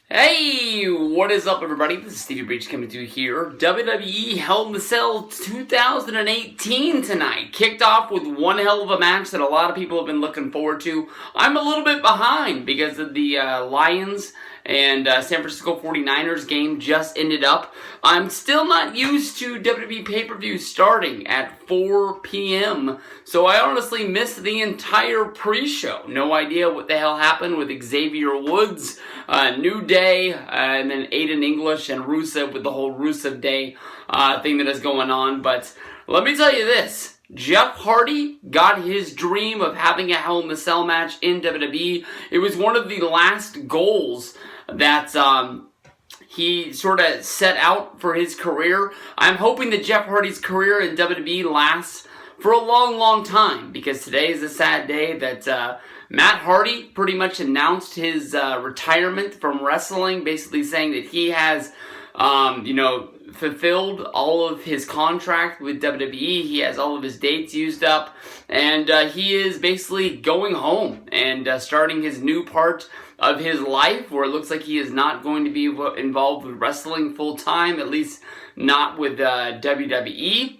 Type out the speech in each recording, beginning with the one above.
Hey, what is up everybody? This is Stevie Breach coming to you here. WWE Hell in the Cell 2018 tonight. Kicked off with one hell of a match that a lot of people have been looking forward to. I'm a little bit behind because of the Lions and San Francisco 49ers game just ended up. I'm still not used to WWE pay-per-view starting at 4 p.m. So I honestly missed the entire pre-show. No idea what the hell happened with Xavier Woods, New Day, and then Aiden English and Rusev with the whole Rusev Day thing that is going on. But let me tell you this. Jeff Hardy got his dream of having a Hell in the Cell match in WWE. It was one of the last goals that he sort of set out for his career. I'm hoping that Jeff Hardy's career in WWE lasts for a long, long time, because today is a sad day that Matt Hardy pretty much announced his retirement from wrestling, basically saying that he has, fulfilled all of his contract with WWE. He has all of his dates used up, and he is basically going home and starting his new part of his life, where it looks like he is not going to be involved with wrestling full time, at least not with WWE.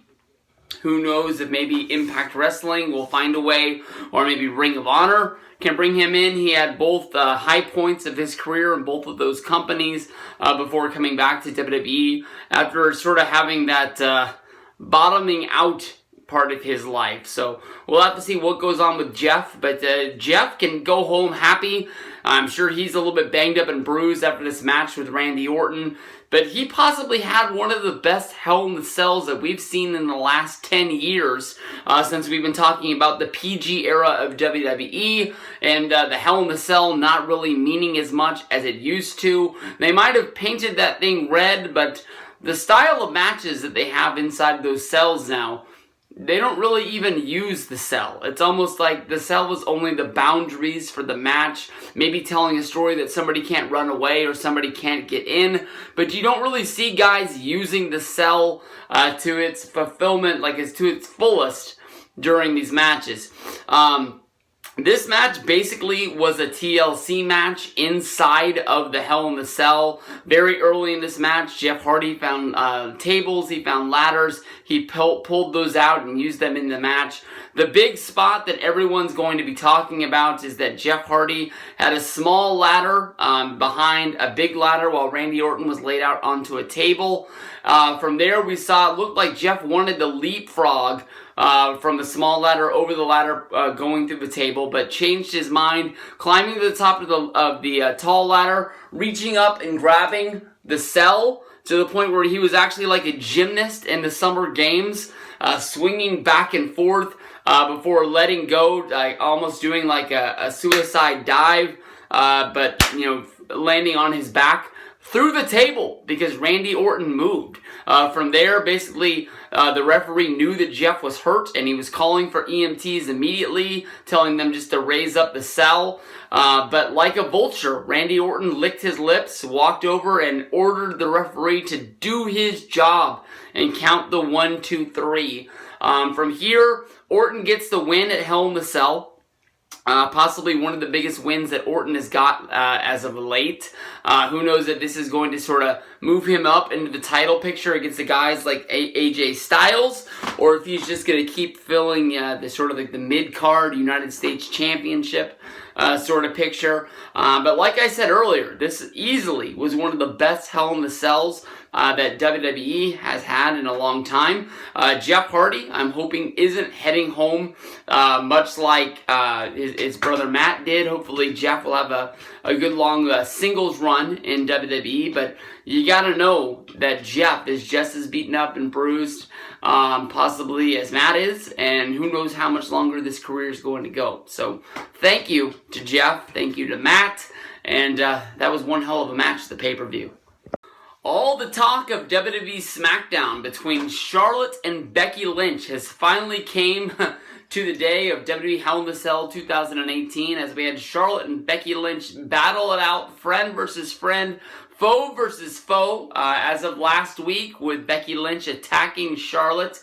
Who knows if maybe Impact Wrestling will find a way, or maybe Ring of Honor can bring him in. He had both high points of his career in both of those companies before coming back to WWE after sort of having that bottoming out part of his life. So we'll have to see what goes on with Jeff, but Jeff can go home happy. I'm sure he's a little bit banged up and bruised after this match with Randy Orton, but he possibly had one of the best Hell in the Cells that we've seen in the last 10 years since we've been talking about the PG era of WWE and the Hell in the Cell not really meaning as much as it used to. They might have painted that thing red, but the style of matches that they have inside those cells now, they don't really even use the cell. It's almost like the cell was only the boundaries for the match, maybe telling a story that somebody can't run away or somebody can't get in, but you don't really see guys using the cell to its fulfillment, like it's to its fullest during these matches. This match basically was a TLC match inside of the Hell in the Cell. Very early in this match, Jeff Hardy found tables, he found ladders, he pulled those out and used them in the match. The big spot that everyone's going to be talking about is that Jeff Hardy had a small ladder behind a big ladder while Randy Orton was laid out onto a table. From there we saw it looked like Jeff wanted to leapfrog from the small ladder over the ladder going through the table, but changed his mind, climbing to the top of the tall ladder, reaching up and grabbing the cell to the point where he was actually like a gymnast in the Summer Games, swinging back and forth before letting go, like almost doing like a suicide dive, but landing on his back through the table because Randy Orton moved. From there, basically, the referee knew that Jeff was hurt and he was calling for EMTs immediately, telling them just to raise up the cell. But like a vulture, Randy Orton licked his lips, walked over and ordered the referee to do his job and count the 1, 2, 3. From here, Orton gets the win at Hell in the Cell. Possibly one of the biggest wins that Orton has got as of late. Who knows if this is going to sort of move him up into the title picture against the guys like AJ Styles, or if he's just going to keep filling the sort of like the mid-card United States Championship sort of picture. But like I said earlier, this easily was one of the best Hell in the Cells that WWE has had in a long time. Jeff Hardy, I'm hoping, isn't heading home much like his brother Matt did. Hopefully Jeff will have a good long singles run in WWE, but you gotta know that Jeff is just as beaten up and bruised possibly as Matt is, and who knows how much longer this career is going to go. So thank you to Jeff, thank you to Matt, and that was one hell of a match, the pay-per-view. All the talk of WWE SmackDown between Charlotte and Becky Lynch has finally came to the day of WWE Hell in a Cell 2018 as we had Charlotte and Becky Lynch battle it out, friend versus friend, foe versus foe, as of last week, with Becky Lynch attacking Charlotte,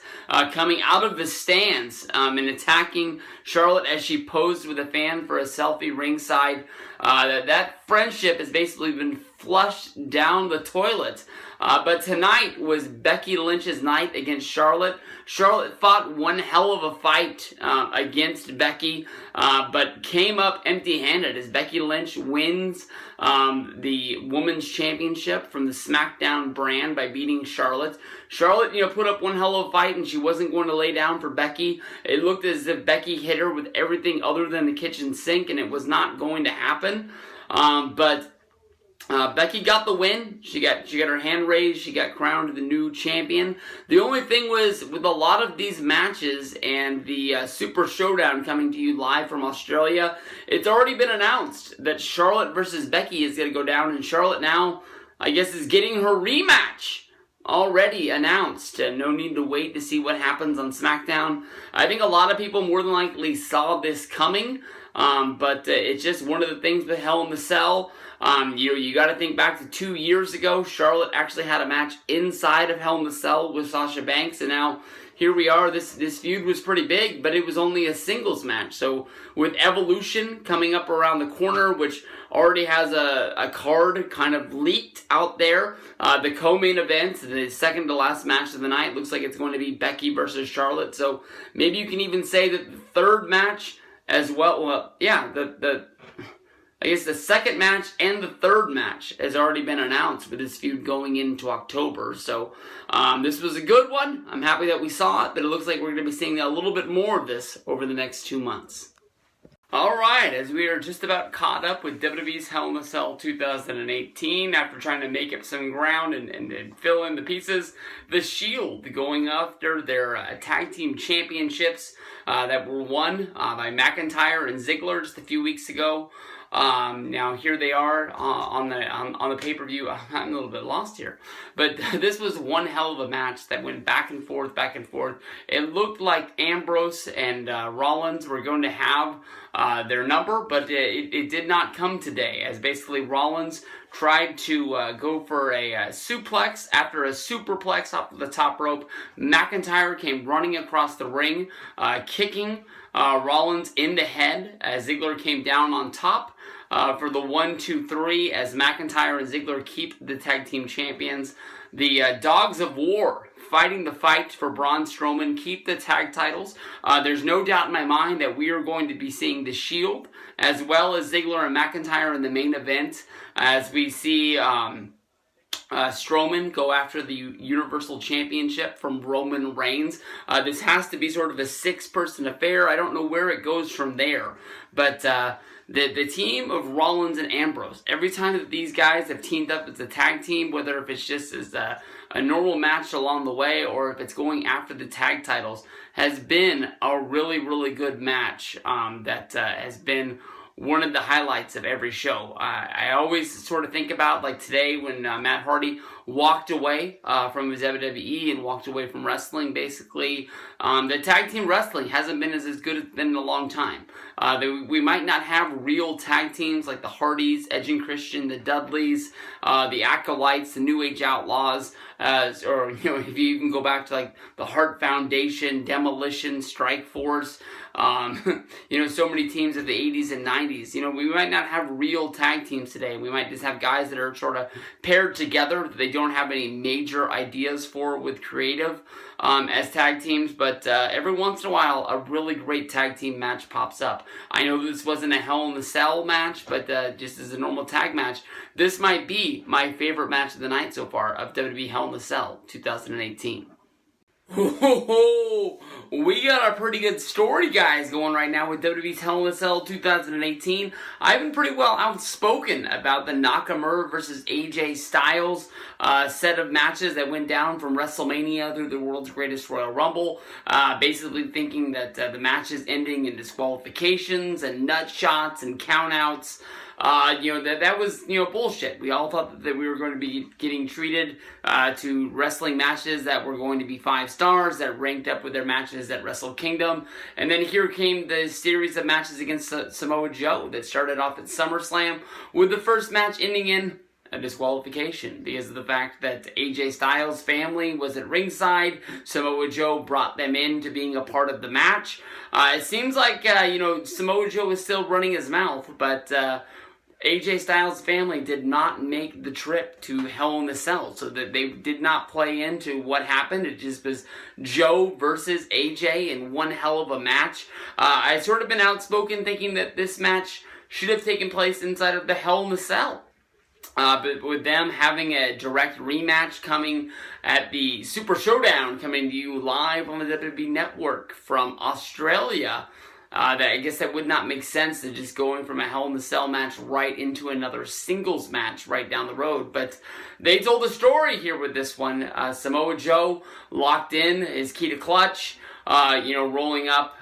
coming out of the stands and attacking Charlotte as she posed with a fan for a selfie ringside. That friendship has basically been flushed down the toilet. But tonight was Becky Lynch's night against Charlotte. Charlotte fought one hell of a fight against Becky, but came up empty-handed as Becky Lynch wins the Women's Championship from the SmackDown brand by beating Charlotte. Charlotte, put up one hell of a fight, and she wasn't going to lay down for Becky. It looked as if Becky hit her with everything other than the kitchen sink, and it was not going to happen. But Becky got the win. She got her hand raised. She got crowned the new champion. The only thing was, with a lot of these matches and the Super Showdown coming to you live from Australia, it's already been announced that Charlotte versus Becky is going to go down, and Charlotte now, I guess, is getting her rematch already announced. No need to wait to see what happens on SmackDown. I think a lot of people more than likely saw this coming, but it's just one of the things with Hell in the Cell. You got to think back to 2 years ago. Charlotte actually had a match inside of Hell in the Cell with Sasha Banks, and now here we are. This feud was pretty big, but it was only a singles match. So with Evolution coming up around the corner, which already has a card kind of leaked out there, the co-main event, the second to last match of the night, looks like it's going to be Becky versus Charlotte. So maybe you can even say that the third match as well, I guess the second match and the third match has already been announced with this feud going into October. So this was a good one. I'm happy that we saw it, but it looks like we're going to be seeing a little bit more of this over the next 2 months. Alright, as we are just about caught up with WWE's Hell in a Cell 2018, after trying to make up some ground and fill in the pieces, The Shield going after their tag team championships that were won by McIntyre and Ziggler just a few weeks ago. Now here they are on the pay-per-view. I'm a little bit lost here, but this was one hell of a match that went back and forth. It looked like Ambrose and Rollins were going to have their number, but it did not come today, as basically Rollins tried to go for a suplex after a superplex off the top rope. McIntyre came running across the ring, kicking Rollins in the head as Ziggler came down on top for the 1, 2, 3 as McIntyre and Ziggler keep the tag team champions. The Dogs of War fighting the fight for Braun Strowman, keep the tag titles. There's no doubt in my mind that we are going to be seeing The Shield as well as Ziggler and McIntyre in the main event, as we see Strowman go after the Universal Championship from Roman Reigns. This has to be sort of a 6-person affair. I don't know where it goes from there, but the team of Rollins and Ambrose, every time that these guys have teamed up as a tag team, whether if it's just as a normal match along the way or if it's going after the tag titles, has been a really, really good match that has been one of the highlights of every show. I always sort of think about, like today, when Matt Hardy walked away from his WWE and walked away from wrestling, basically. The tag team wrestling hasn't been as good as it's been in a long time. We might not have real tag teams like the Hardys, Edge and Christian, the Dudleys, the Acolytes, the New Age Outlaws, or if you even go back to like the Hart Foundation, Demolition, Strike Force, so many teams of the 80s and 90s. We might not have real tag teams today. We might just have guys that are sort of paired together that they don't have any major ideas for with creative as tag teams, but every once in a while a really great tag team match pops up. I know this wasn't a Hell in the Cell match, but just as a normal tag match, this might be my favorite match of the night so far of WWE Hell in the Cell 2018. We got a pretty good story, guys, going right now with WWE's Hell in a Cell 2018. I've been pretty well outspoken about the Nakamura versus AJ Styles set of matches that went down from WrestleMania through the World's Greatest Royal Rumble, basically thinking that the matches ending in disqualifications and nut shots and countouts. that was, bullshit. We all thought that we were going to be getting treated to wrestling matches that were going to be 5 stars, that ranked up with their matches at Wrestle Kingdom. And then here came the series of matches against Samoa Joe that started off at SummerSlam, with the first match ending in a disqualification because of the fact that AJ Styles' family was at ringside. Samoa Joe brought them into being a part of the match. It seems like, Samoa Joe is still running his mouth, but AJ Styles' family did not make the trip to Hell in a Cell, so that they did not play into what happened. It just was Joe versus AJ in one hell of a match. I sort of been outspoken thinking that this match should have taken place inside of the Hell in a Cell. But with them having a direct rematch coming at the Super Showdown, coming to you live on the WWE Network from Australia, I guess that would not make sense to just going from a Hell in a Cell match right into another singles match right down the road. But they told a story here with this one. Samoa Joe locked in his key to clutch. Rolling up,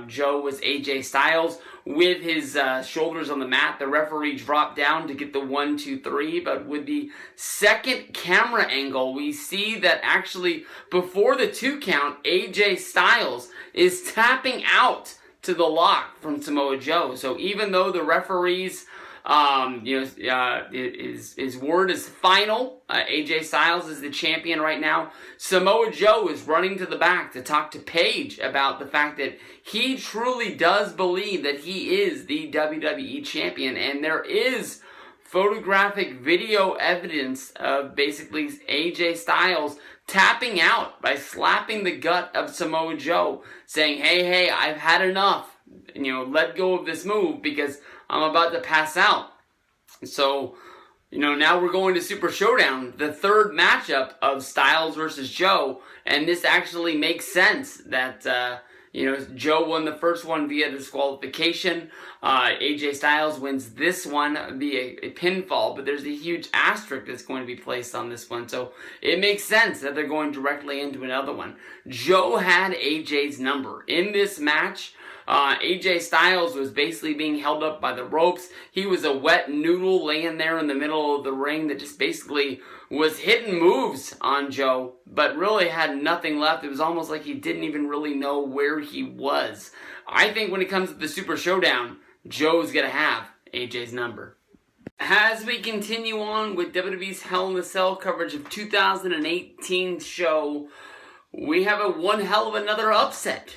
Joe was AJ Styles with his shoulders on the mat. The referee dropped down to get the 1, 2, 3, but with the second camera angle, we see that actually before the 2 count, AJ Styles is tapping out to the lock from Samoa Joe. So even though the referee's his word is final. AJ Styles is the champion right now. Samoa Joe is running to the back to talk to Paige about the fact that he truly does believe that he is the WWE champion, and there is photographic video evidence of basically AJ Styles tapping out by slapping the gut of Samoa Joe, saying, hey, I've had enough. Let go of this move because I'm about to pass out. So, now we're going to Super Showdown, the third matchup of Styles versus Joe, and this actually makes sense that, Joe won the first one via disqualification. AJ Styles wins this one via a pinfall, but there's a huge asterisk that's going to be placed on this one, so it makes sense that they're going directly into another one. Joe had AJ's number. In this match, AJ Styles was basically being held up by the ropes. He was a wet noodle laying there in the middle of the ring that just basically was hitting moves on Joe, but really had nothing left. It was almost like he didn't even really know where he was. I think when it comes to the Super Showdown, Joe's going to have AJ's number. As we continue on with WWE's Hell in a Cell coverage of 2018 show, we have a one hell of another upset.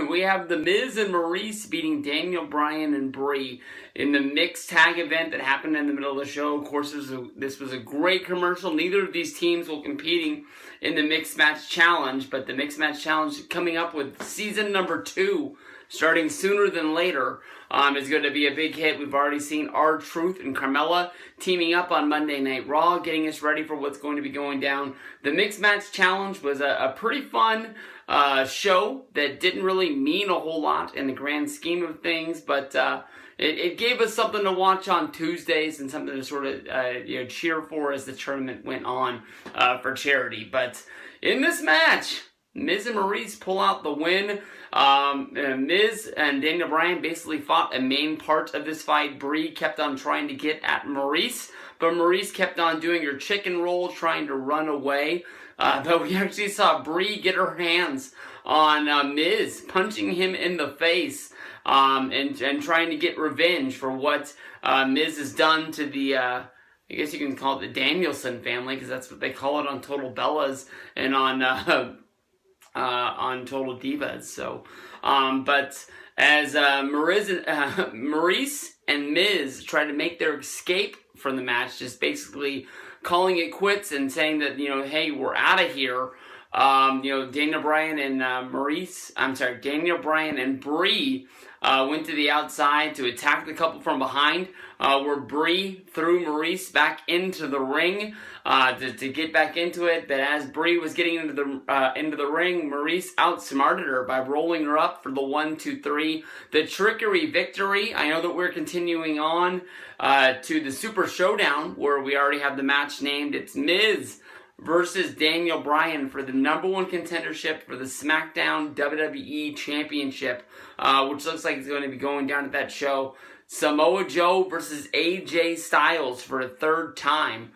We have The Miz and Maurice beating Daniel Bryan and Brie in the mixed tag event that happened in the middle of the show. Of course, this was a great commercial. Neither of these teams will competing in the Mixed Match Challenge, but the Mixed Match Challenge coming up with season number 2, starting sooner than later, is going to be a big hit. We've already seen R-Truth and Carmella teaming up on Monday Night Raw, getting us ready for what's going to be going down. The Mixed Match Challenge was a pretty fun show that didn't really mean a whole lot in the grand scheme of things, but it gave us something to watch on Tuesdays and something to sort of cheer for as the tournament went on for charity. But in this match, Miz and Maurice pull out the win. Miz and Daniel Bryan basically fought a main part of this fight. Brie kept on trying to get at Maurice, but Maurice kept on doing her chicken roll, trying to run away. But we actually saw Brie get her hands on Miz, punching him in the face, and trying to get revenge for what Miz has done to the, I guess you can call it the Danielson family, because that's what they call it on Total Bellas and on Total Divas. So, but as Maurice and Miz try to make their escape from the match, just basically calling it quits and saying that, hey, we're out of here. Daniel Bryan and Brie went to the outside to attack the couple from behind, where Brie threw Maurice back into the ring to get back into it. But as Brie was getting into the ring, Maurice outsmarted her by rolling her up for the 1, 2, 3. The trickery victory. I know that we're continuing on to the Super Showdown, where we already have the match named. It's Miz versus Daniel Bryan for the number 1 contendership for the SmackDown WWE Championship, which looks like it's going to be going down at that show. Samoa Joe versus AJ Styles for a third time.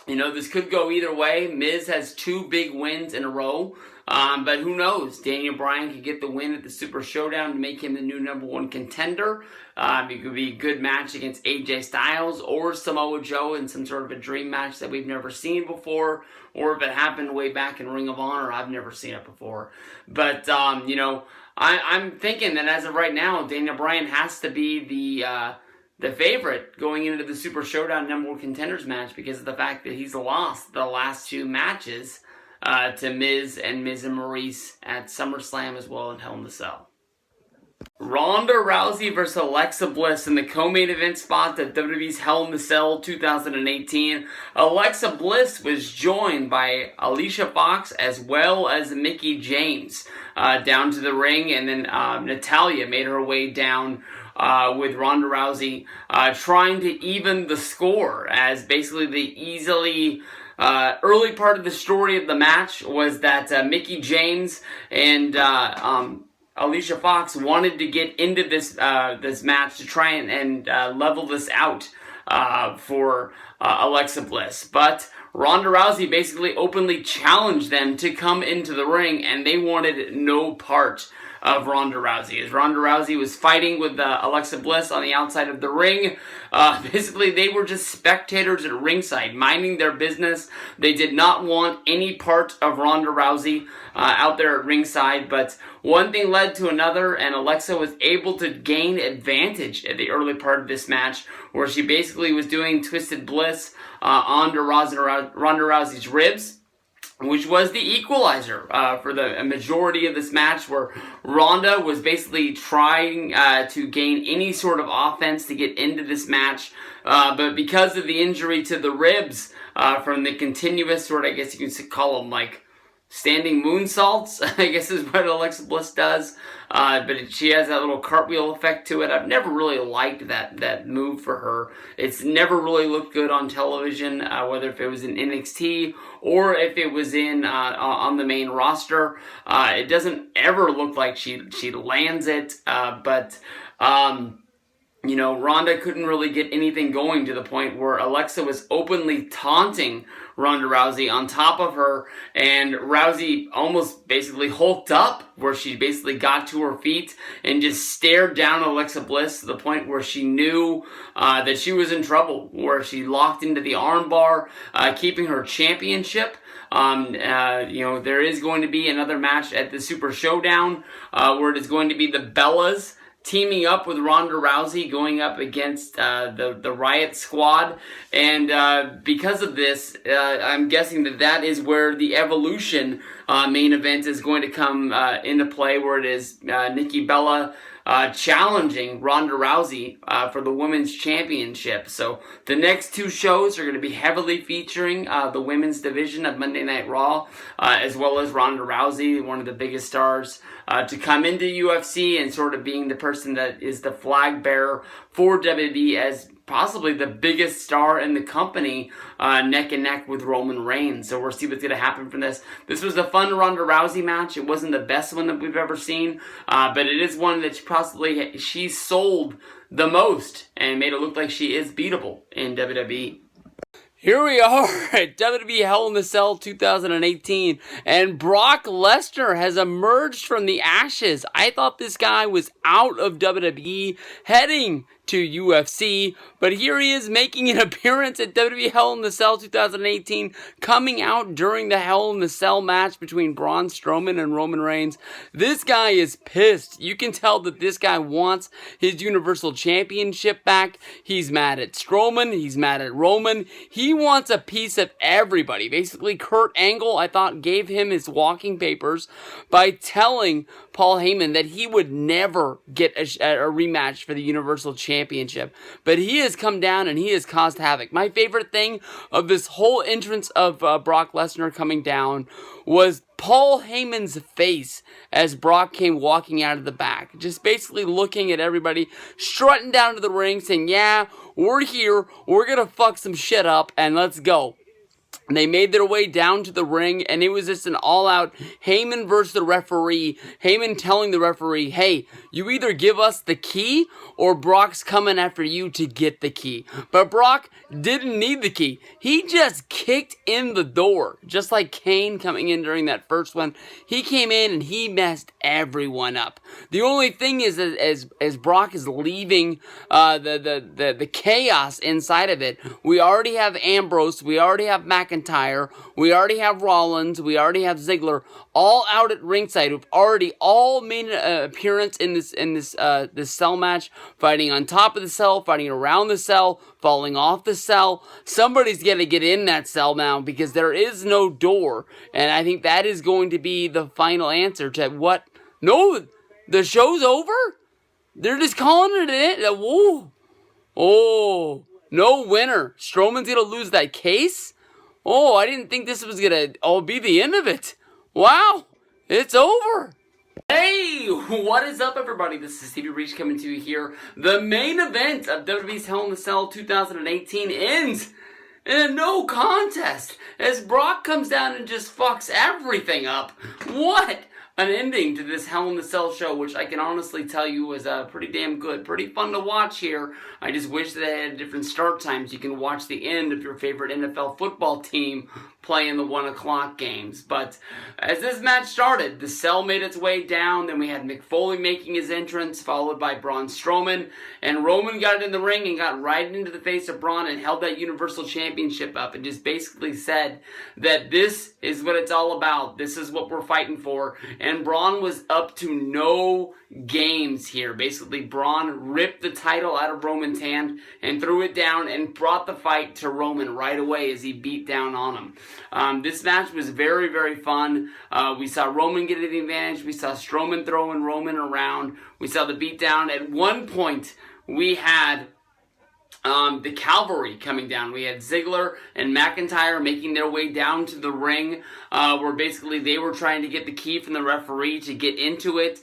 This could go either way. Miz has 2 big wins in a row. But who knows? Daniel Bryan could get the win at the Super Showdown to make him the new #1 contender. It could be a good match against AJ Styles or Samoa Joe in some sort of a dream match that we've never seen before. Or if it happened way back in Ring of Honor, I've never seen it before. But, I'm thinking that as of right now, Daniel Bryan has to be the favorite going into the Super Showdown #1 contenders match because of the fact that he's lost the last 2 matches to Miz and Maurice at SummerSlam as well in Hell in a Cell. Ronda Rousey versus Alexa Bliss in the co-main event spot at WWE's Hell in a Cell 2018. Alexa Bliss was joined by Alicia Fox as well as Mickie James down to the ring, and then Natalya made her way down with Ronda Rousey trying to even the score, as basically the early part of the story of the match was that Mickie James and Alicia Fox wanted to get into this match to try and level this out for Alexa Bliss. But Ronda Rousey basically openly challenged them to come into the ring, and they wanted no part of Ronda Rousey. As Ronda Rousey was fighting with Alexa Bliss on the outside of the ring, basically they were just spectators at ringside, minding their business. They did not want any part of Ronda Rousey out there at ringside, but one thing led to another, and Alexa was able to gain advantage at the early part of this match, where she basically was doing Twisted Bliss onto Ronda Rousey's ribs, which was the equalizer for the majority of this match, where Ronda was basically trying to gain any sort of offense to get into this match, but because of the injury to the ribs from the continuous sort of, I guess you could call them like standing moonsaults, I guess is what Alexa Bliss does, but she has that little cartwheel effect to it. I've never really liked that move for her. It's never really looked good on television, whether if it was in NXT or if it was on the main roster. It doesn't ever look like she lands it, but Ronda couldn't really get anything going to the point where Alexa was openly taunting Ronda Rousey on top of her, and Rousey almost basically hulked up, where she basically got to her feet and just stared down Alexa Bliss to the point where she knew that she was in trouble, where she locked into the armbar, keeping her championship. There is going to be another match at the Super Showdown where it is going to be the Bellas teaming up with Ronda Rousey, going up against the Riot Squad, and because of this, I'm guessing that is where the Evolution main event is going to come into play, where it is Nikki Bella challenging Ronda Rousey for the Women's Championship. So the next 2 shows are going to be heavily featuring the women's division of Monday Night Raw, as well as Ronda Rousey, one of the biggest stars to come into UFC and sort of being the person that is the flag bearer for WWE as possibly the biggest star in the company, neck and neck with Roman Reigns. So we'll see what's going to happen from this. This was a fun Ronda Rousey match. It wasn't the best one that we've ever seen, but it is one that she sold the most and made it look like she is beatable in WWE. Here we are at WWE Hell in a Cell 2018, and Brock Lesnar has emerged from the ashes. I thought this guy was out of WWE, heading to UFC, but here he is making an appearance at WWE Hell in a Cell 2018, coming out during the Hell in a Cell match between Braun Strowman and Roman Reigns. This guy is pissed. You can tell that this guy wants his Universal Championship back. He's mad at Strowman. He's mad at Roman. He wants a piece of everybody. Basically, Kurt Angle, I thought, gave him his walking papers by telling Paul Heyman that he would never get a rematch for the Universal Championship. But he has come down and he has caused havoc. My favorite thing of this whole entrance of Brock Lesnar coming down was Paul Heyman's face as Brock came walking out of the back. Just basically looking at everybody, strutting down to the ring, saying, yeah, we're here, we're gonna fuck some shit up, and let's go. They made their way down to the ring, and it was just an all-out Heyman versus the referee. Heyman telling the referee, hey, you either give us the key or Brock's coming after you to get the key. But Brock didn't need the key. He just kicked in the door, just like Kane coming in during that first one. He came in and he messed everyone up. The only thing is, as Brock is leaving the chaos inside of it, we already have Ambrose, we already have McIntyre, we already have Rollins, we already have Ziggler, all out at ringside, who've already all made an appearance in this cell match, fighting on top of the cell, fighting around the cell, falling off the cell. Somebody's going to get in that cell now because there is no door, and I think that is going to be the final answer to what. No, the show's over? They're just calling it in. Whoa. Oh, no winner. Strowman's going to lose that case? Oh, I didn't think this was going to be the end of it. Wow, it's over. Hey, what is up, everybody? This is Stevie Reach coming to you here. The main event of WWE's Hell in a Cell 2018 ends in a no contest as Brock comes down and just fucks everything up. What an ending to this Hell in a Cell show, which I can honestly tell you was pretty damn good. Pretty fun to watch here. I just wish that they had different start times. You can watch the end of your favorite NFL football team playing the 1 o'clock games. But as this match started, the cell made its way down. Then we had Mick Foley making his entrance, followed by Braun Strowman. And Roman got in the ring and got right into the face of Braun and held that Universal Championship up and just basically said that this is what it's all about. This is what we're fighting for. And Braun was up to no games here. Basically, Braun ripped the title out of Roman's hand and threw it down and brought the fight to Roman right away as he beat down on him. This match was very, very fun. We saw Roman get the advantage. We saw Strowman throwing Roman around. We saw the beatdown. At one point, we had the cavalry coming down. We had Ziggler and McIntyre making their way down to the ring, where basically they were trying to get the key from the referee to get into it.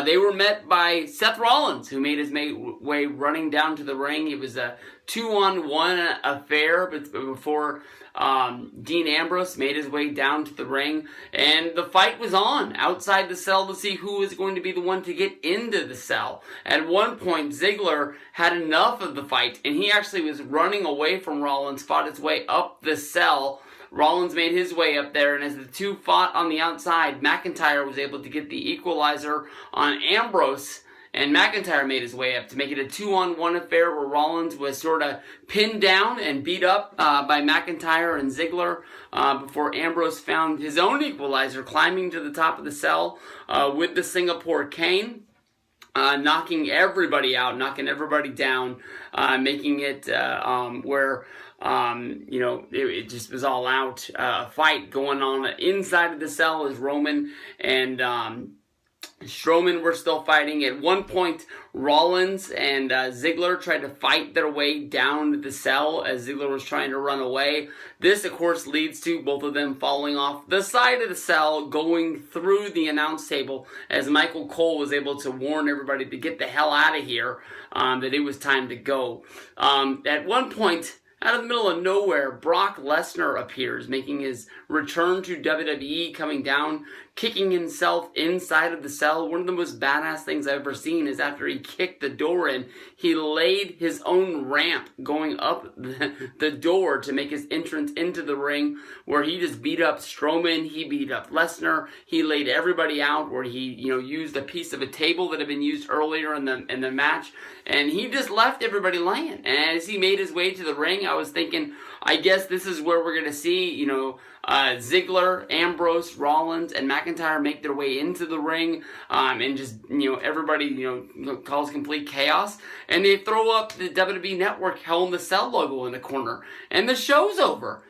They were met by Seth Rollins, who made his way running down to the ring. It was a 2-on-1 affair before Dean Ambrose made his way down to the ring, and the fight was on outside the cell to see who was going to be the one to get into the cell. At one point, Ziggler had enough of the fight, and he actually was running away from Rollins, fought his way up the cell. Rollins made his way up there, and as the two fought on the outside, McIntyre was able to get the equalizer on Ambrose, and McIntyre made his way up to make it a 2-on-1 affair where Rollins was sort of pinned down and beat up by McIntyre and Ziggler before Ambrose found his own equalizer, climbing to the top of the cell with the Singapore cane, knocking everybody out, knocking everybody down, making it where it just was all out. Fight going on inside of the cell as Roman and Strowman were still fighting. At one point, Rollins and Ziggler tried to fight their way down to the cell as Ziggler was trying to run away. This, of course, leads to both of them falling off the side of the cell, going through the announce table as Michael Cole was able to warn everybody to get the hell out of here, that it was time to go. At one point, out of the middle of nowhere, Brock Lesnar appears, making his return to WWE, coming down, kicking himself inside of the cell. One of the most badass things I've ever seen is after he kicked the door in, he laid his own ramp going up the door to make his entrance into the ring, where he just beat up Strowman, he beat up Lesnar, he laid everybody out, where he used a piece of a table that had been used earlier in the match, and he just left everybody laying. And as he made his way to the ring, I was thinking, I guess this is where we're going to see, Ziggler, Ambrose, Rollins, and McIntyre make their way into the ring, and just, everybody, cause complete chaos. And they throw up the WWE Network Hell in the Cell logo in the corner. And the show's over.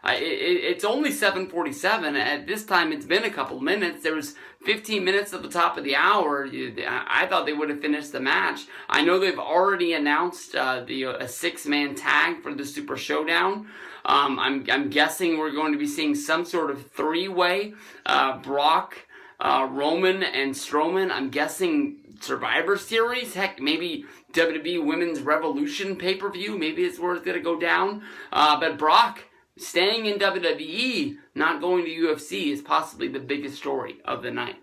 It's only 7:47. At this time, it's been a couple minutes. There was 15 minutes at the top of the hour. I thought they would have finished the match. I know they've already announced a 6-man tag for the Super Showdown. I'm guessing we're going to be seeing some sort of 3-way, Brock, Roman, and Strowman. I'm guessing Survivor Series. Heck, maybe WWE Women's Revolution pay-per-view. Maybe it's where it's going to go down. But Brock staying in WWE, not going to UFC, is possibly the biggest story of the night.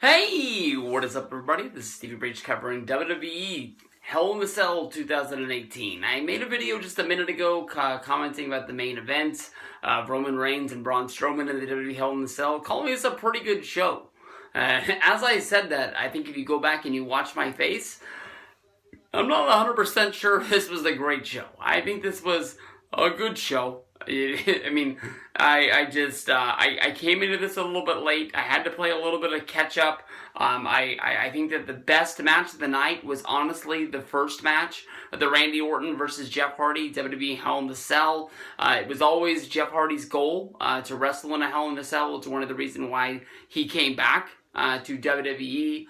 Hey, what is up, everybody? This is Stevie Breach covering WWE Hell in the Cell 2018. I made a video just a minute ago commenting about the main event of Roman Reigns and Braun Strowman in the WWE Hell in the Cell, calling this a pretty good show. As I said that, I think if you go back and you watch my face, I'm not 100% sure this was a great show. I think this was a good show. I mean, I came into this a little bit late. I had to play a little bit of catch up. I think that the best match of the night was honestly the first match, the Randy Orton versus Jeff Hardy, WWE Hell in the Cell. It was always Jeff Hardy's goal to wrestle in a Hell in the Cell. It's one of the reasons why he came back to WWE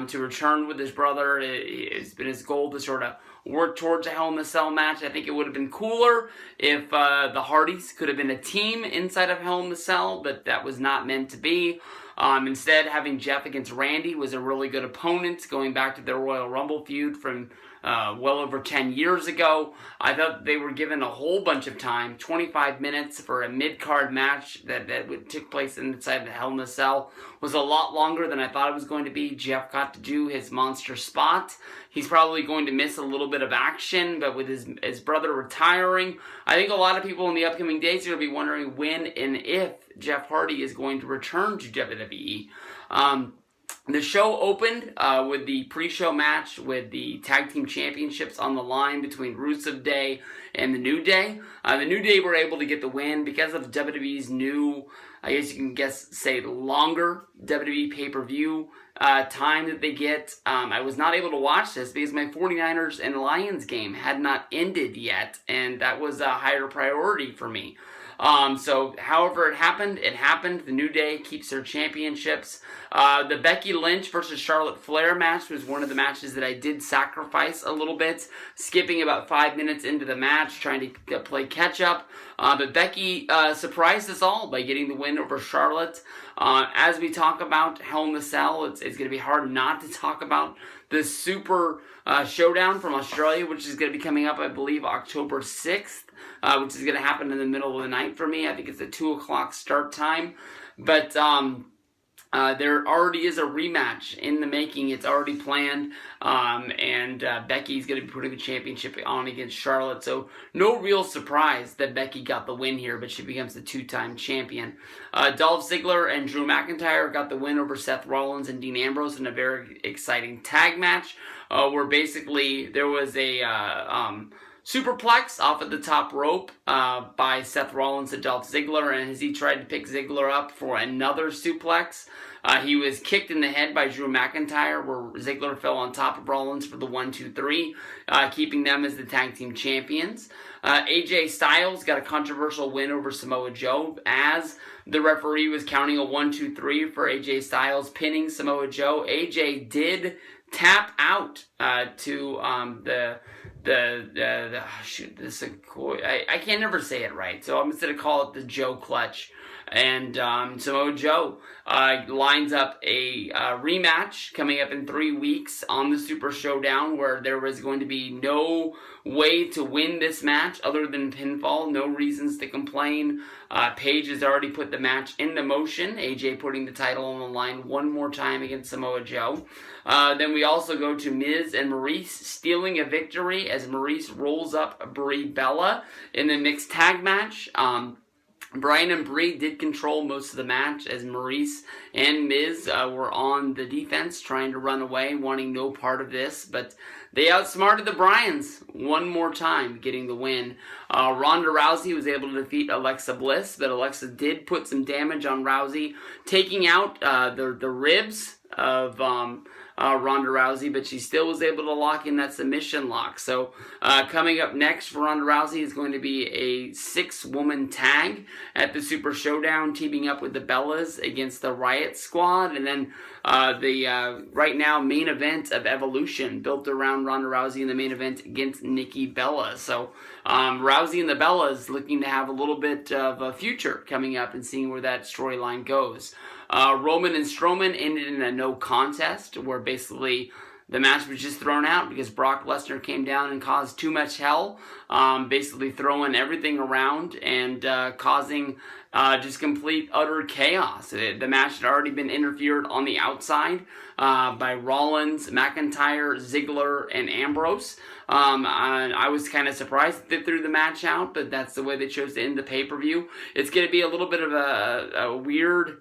to return with his brother. It's been his goal to sort of work towards a Hell in the Cell match. I think it would have been cooler if the Hardys could have been a team inside of Hell in the Cell, but that was not meant to be. Instead, having Jeff against Randy was a really good opponent, going back to their Royal Rumble feud from well over 10 years ago. I thought they were given a whole bunch of time, 25 minutes for a mid-card match that took place inside the Hell in the Cell. Was a lot longer than I thought it was going to be. Jeff got to do his monster spot. He's probably going to miss a little bit of action, but with his brother retiring, I think a lot of people in the upcoming days are going to be wondering when and if Jeff Hardy is going to return to WWE. The show opened with the pre-show match with the Tag Team Championships on the line between Rusev Day and the New Day. The New Day were able to get the win because of WWE's new, I guess you can say longer WWE pay-per-view time that they get. I was not able to watch this because my 49ers and Lions game had not ended yet, and that was a higher priority for me. So however it happened, The New Day keeps their championships. The Becky Lynch versus Charlotte Flair match was one of the matches that I did sacrifice a little bit, skipping about 5 minutes into the match, trying to play catch up. But Becky surprised us all by getting the win over Charlotte. As we talk about Hell in the Cell, it's going to be hard not to talk about the Super Showdown from Australia, which is going to be coming up, I believe, October 6th. Which is going to happen in the middle of the night for me. I think it's a 2 o'clock start time. But there already is a rematch in the making. It's already planned. And Becky's going to be putting the championship on against Charlotte. So no real surprise that Becky got the win here, but she becomes the 2-time champion. Dolph Ziggler and Drew McIntyre got the win over Seth Rollins and Dean Ambrose in a very exciting tag match. Where basically there was a superplex off of the top rope by Seth Rollins to Dolph Ziggler, and as he tried to pick Ziggler up for another suplex, he was kicked in the head by Drew McIntyre, where Ziggler fell on top of Rollins for the 1-2-3, keeping them as the tag team champions. AJ Styles got a controversial win over Samoa Joe as the referee was counting a 1-2-3 for AJ Styles, pinning Samoa Joe. AJ did tap out to I can never say it right, so I'm just going to call it the Joe Clutch. And Samoa Joe lines up a rematch coming up in 3 weeks on the Super Showdown, where there was going to be no way to win this match other than pinfall. No reasons to complain. Paige has already put the match into motion. AJ putting the title on the line one more time against Samoa Joe. Then we also go to Miz and Maurice stealing a victory as Maurice rolls up Brie Bella in the mixed tag match. Brian and Brie did control most of the match as Maurice and Miz were on the defense, trying to run away, wanting no part of this, but they outsmarted the Bryans one more time, getting the win. Ronda Rousey was able to defeat Alexa Bliss, but Alexa did put some damage on Rousey, taking out the ribs of Ronda Rousey, but she still was able to lock in that submission lock. So coming up next for Ronda Rousey is going to be a 6-woman tag at the Super Showdown, teaming up with the Bellas against the Riot Squad, and then the right now main event of Evolution built around Ronda Rousey in the main event against Nikki Bella. So Rousey and the Bellas looking to have a little bit of a future coming up and seeing where that storyline goes. Roman and Strowman ended in a no contest, where basically the match was just thrown out because Brock Lesnar came down and caused too much hell, basically throwing everything around and causing just complete, utter chaos. The match had already been interfered on the outside by Rollins, McIntyre, Ziggler, and Ambrose. I was kind of surprised that they threw the match out, but that's the way they chose to end the pay-per-view. It's going to be a little bit of a weird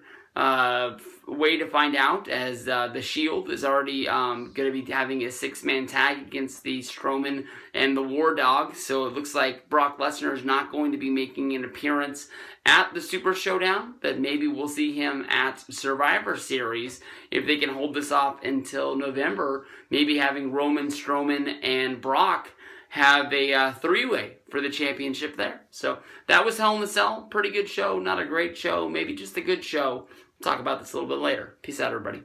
way to find out, as the Shield is already going to be having a 6-man tag against the Strowman and the War Dogs. So it looks like Brock Lesnar is not going to be making an appearance at the Super Showdown, but maybe we'll see him at Survivor Series if they can hold this off until November, maybe having Roman, Strowman, and Brock have a 3-way for the championship there. So that was Hell in a Cell. Pretty good show. Not a great show. Maybe just a good show. We'll talk about this a little bit later. Peace out, everybody.